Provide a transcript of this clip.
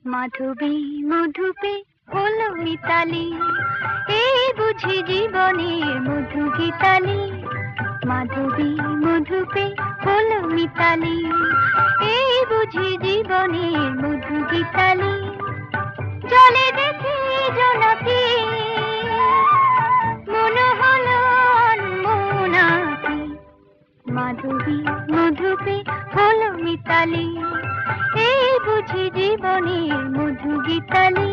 মাধবী মধুপে হলো মিতালি, এই বুঝি জীবনের মধু গীতালি। মাধবী মধুপে হলো মিতালি, এই বুঝি জীবনের মধু গীতালি। জলে দেখি জোনাকি, মনে হলো অনমনাকি। মাধবী মধুপে হলো মিতালি, এই বুঝি জীবনের মধু গীতালি।